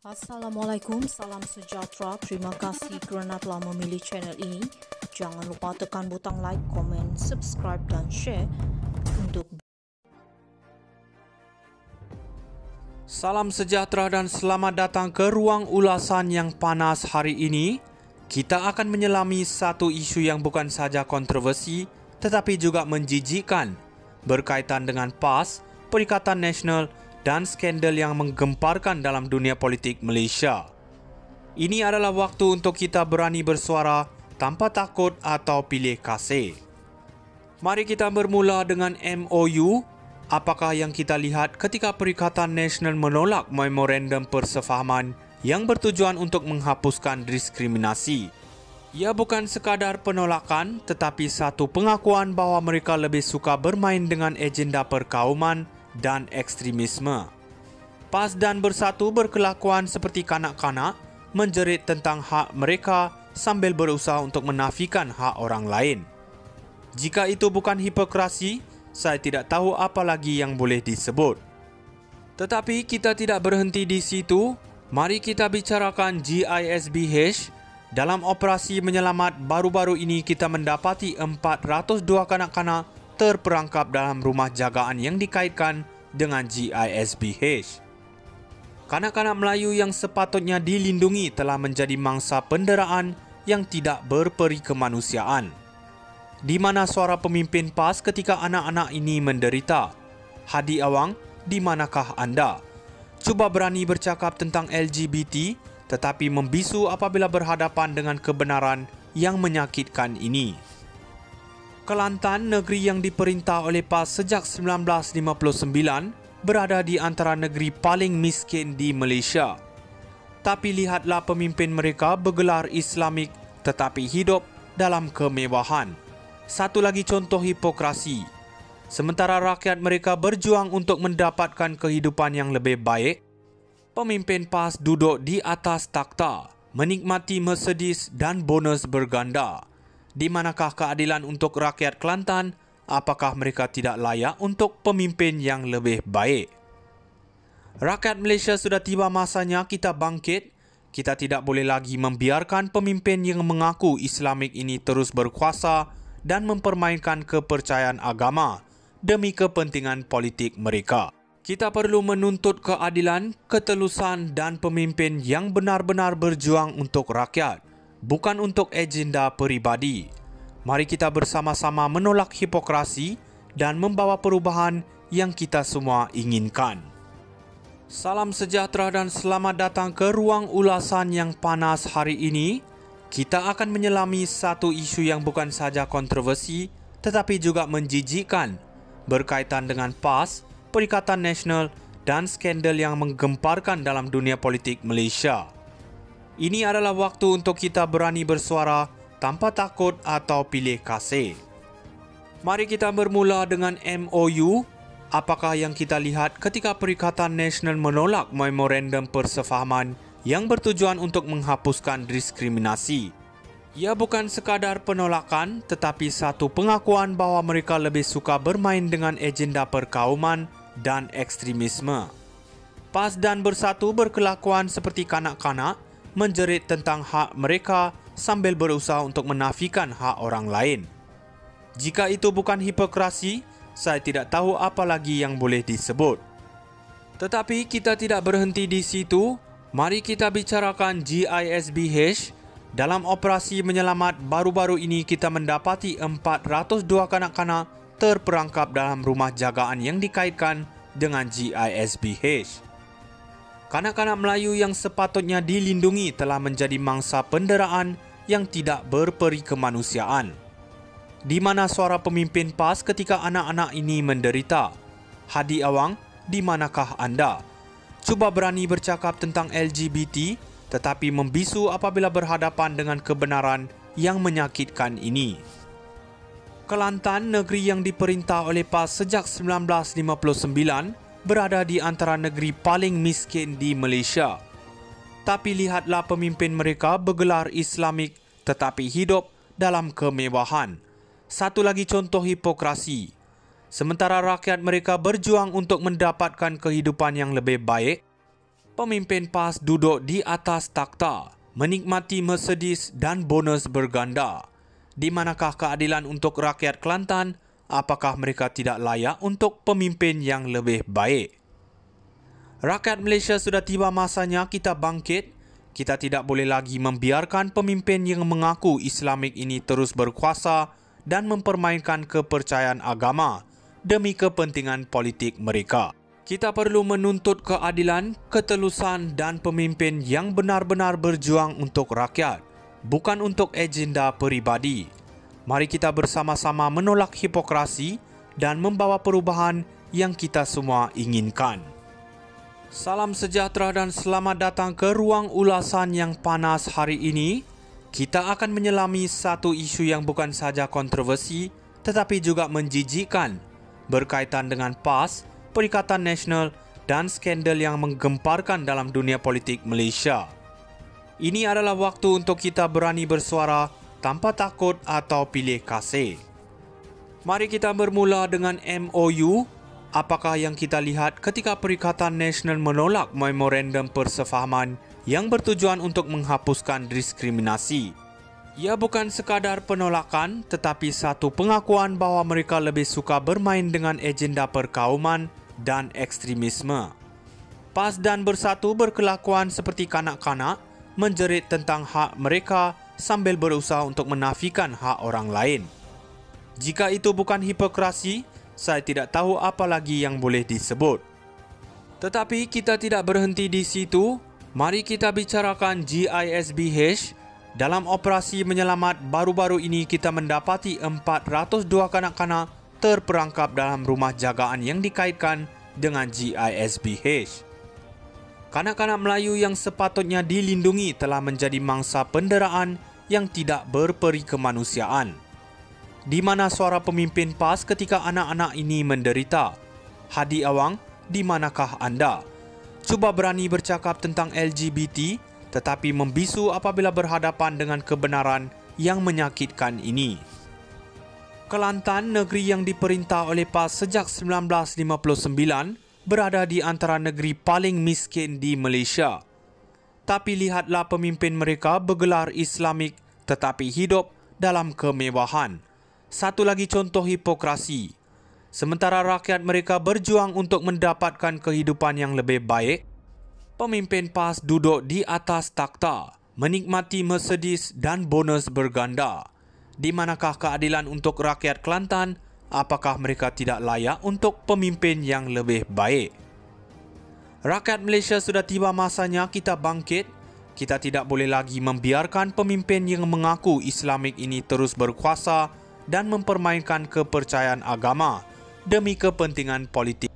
Assalamualaikum, salam sejahtera. Terima kasih kerana telah memilih channel ini. Jangan lupa tekan butang like, komen, subscribe dan share untuk Salam sejahtera dan selamat datang ke ruang ulasan yang panas hari ini. Kita akan menyelami satu isu yang bukan saja kontroversi tetapi juga menjijikkan berkaitan dengan PAS, Perikatan Nasional dan skandal yang menggemparkan dalam dunia politik Malaysia. Ini adalah waktu untuk kita berani bersuara tanpa takut atau pilih kasih. Mari kita bermula dengan MOU. Apakah yang kita lihat ketika Perikatan Nasional menolak memorandum persefahaman yang bertujuan untuk menghapuskan diskriminasi? Ia bukan sekadar penolakan tetapi satu pengakuan bahawa mereka lebih suka bermain dengan agenda perkauman dan ekstremisme. PAS dan Bersatu berkelakuan seperti kanak-kanak menjerit tentang hak mereka sambil berusaha untuk menafikan hak orang lain. Jika itu bukan hipokrasi, saya tidak tahu apa lagi yang boleh disebut. Tetapi kita tidak berhenti di situ. Mari kita bicarakan GISBH. Dalam operasi menyelamat baru-baru ini kita mendapati 402 kanak-kanak terperangkap dalam rumah jagaan yang dikaitkan dengan GISBH. Kanak-kanak Melayu yang sepatutnya dilindungi telah menjadi mangsa penderaan yang tidak berperi kemanusiaan. Di mana suara pemimpin PAS ketika anak-anak ini menderita? Hadi Awang, di manakah anda? Cuba berani bercakap tentang LGBT tetapi membisu apabila berhadapan dengan kebenaran yang menyakitkan ini. Kelantan, negeri yang diperintah oleh PAS sejak 1959, berada di antara negeri paling miskin di Malaysia. Tapi lihatlah pemimpin mereka bergelar Islamik tetapi hidup dalam kemewahan. Satu lagi contoh hipokrasi. Sementara rakyat mereka berjuang untuk mendapatkan kehidupan yang lebih baik, pemimpin PAS duduk di atas takhta, menikmati Mercedes dan bonus berganda. Di manakah keadilan untuk rakyat Kelantan? Apakah mereka tidak layak untuk pemimpin yang lebih baik? Rakyat Malaysia sudah tiba masanya kita bangkit. Kita tidak boleh lagi membiarkan pemimpin yang mengaku Islamik ini terus berkuasa dan mempermainkan kepercayaan agama demi kepentingan politik mereka. Kita perlu menuntut keadilan, ketelusan dan pemimpin yang benar-benar berjuang untuk rakyat, bukan untuk agenda peribadi. Mari kita bersama-sama menolak hipokrasi dan membawa perubahan yang kita semua inginkan. Salam sejahtera dan selamat datang ke ruang ulasan yang panas hari ini. Kita akan menyelami satu isu yang bukan saja kontroversi tetapi juga menjijikkan berkaitan dengan PAS, Perikatan Nasional dan skandal yang menggemparkan dalam dunia politik Malaysia. Ini adalah waktu untuk kita berani bersuara tanpa takut atau pilih kasih. Mari kita bermula dengan MOU. Apakah yang kita lihat ketika Perikatan Nasional menolak memorandum persefahaman yang bertujuan untuk menghapuskan diskriminasi? Ia bukan sekadar penolakan tetapi satu pengakuan bahawa mereka lebih suka bermain dengan agenda perkauman dan ekstremisme. PAS dan Bersatu berkelakuan seperti kanak-kanak menjerit tentang hak mereka sambil berusaha untuk menafikan hak orang lain. Jika itu bukan hipokrasi, saya tidak tahu apa lagi yang boleh disebut. Tetapi kita tidak berhenti di situ. Mari kita bicarakan GISBH. Dalam operasi menyelamat baru-baru ini kita mendapati 402 kanak-kanak terperangkap dalam rumah jagaan yang dikaitkan dengan GISBH. Kanak-kanak Melayu yang sepatutnya dilindungi telah menjadi mangsa penderaan yang tidak berperi kemanusiaan. Di mana suara pemimpin PAS ketika anak-anak ini menderita? Hadi Awang, di manakah anda? Cuba berani bercakap tentang LGBT tetapi membisu apabila berhadapan dengan kebenaran yang menyakitkan ini. Kelantan, negeri yang diperintah oleh PAS sejak 1959, berada di antara negeri paling miskin di Malaysia. Tapi lihatlah pemimpin mereka bergelar Islamik tetapi hidup dalam kemewahan. Satu lagi contoh hipokrasi. Sementara rakyat mereka berjuang untuk mendapatkan kehidupan yang lebih baik, Pemimpin PAS duduk di atas takhta, menikmati Mercedes dan bonus berganda. Di manakah keadilan untuk rakyat Kelantan? Apakah mereka tidak layak untuk pemimpin yang lebih baik? Rakyat Malaysia sudah tiba masanya kita bangkit. Kita tidak boleh lagi membiarkan pemimpin yang mengaku Islamik ini terus berkuasa dan mempermainkan kepercayaan agama demi kepentingan politik mereka. Kita perlu menuntut keadilan, ketelusan dan pemimpin yang benar-benar berjuang untuk rakyat, bukan untuk agenda peribadi. Mari kita bersama-sama menolak hipokrasi dan membawa perubahan yang kita semua inginkan. Salam sejahtera dan selamat datang ke ruang ulasan yang panas hari ini. Kita akan menyelami satu isu yang bukan saja kontroversi tetapi juga menjijikkan berkaitan dengan PAS, Perikatan Nasional dan skandal yang menggemparkan dalam dunia politik Malaysia. Ini adalah waktu untuk kita berani bersuara tanpa takut atau pilih kasih. Mari kita bermula dengan MOU. Apakah yang kita lihat ketika Perikatan Nasional menolak memorandum persefahaman yang bertujuan untuk menghapuskan diskriminasi? Ia bukan sekadar penolakan tetapi satu pengakuan bahawa mereka lebih suka bermain dengan agenda perkauman dan ekstremisme. PAS dan Bersatu berkelakuan seperti kanak-kanak menjerit tentang hak mereka sambil berusaha untuk menafikan hak orang lain. Jika itu bukan hipokrasi, saya tidak tahu apa lagi yang boleh disebut. Tetapi kita tidak berhenti di situ. Mari kita bicarakan GISBH. Dalam operasi menyelamat baru-baru ini kita mendapati 402 kanak-kanak terperangkap dalam rumah jagaan yang dikaitkan dengan GISBH. Kanak-kanak Melayu yang sepatutnya dilindungi telah menjadi mangsa penderaan yang tidak berperi kemanusiaan. Di mana suara pemimpin PAS ketika anak-anak ini menderita? Hadi Awang, di manakah anda? Cuba berani bercakap tentang LGBT tetapi membisu apabila berhadapan dengan kebenaran yang menyakitkan ini. Kelantan, negeri yang diperintah oleh PAS sejak 1959, berada di antara negeri paling miskin di Malaysia. Tapi lihatlah pemimpin mereka bergelar Islamik tetapi hidup dalam kemewahan. Satu lagi contoh hipokrasi. Sementara rakyat mereka berjuang untuk mendapatkan kehidupan yang lebih baik, pemimpin PAS duduk di atas takhta, menikmati Mercedes dan bonus berganda. Di manakah keadilan untuk rakyat Kelantan? Apakah mereka tidak layak untuk pemimpin yang lebih baik? Rakyat Malaysia sudah tiba masanya kita bangkit. Kita tidak boleh lagi membiarkan pemimpin yang mengaku Islamik ini terus berkuasa dan mempermainkan kepercayaan agama demi kepentingan politik.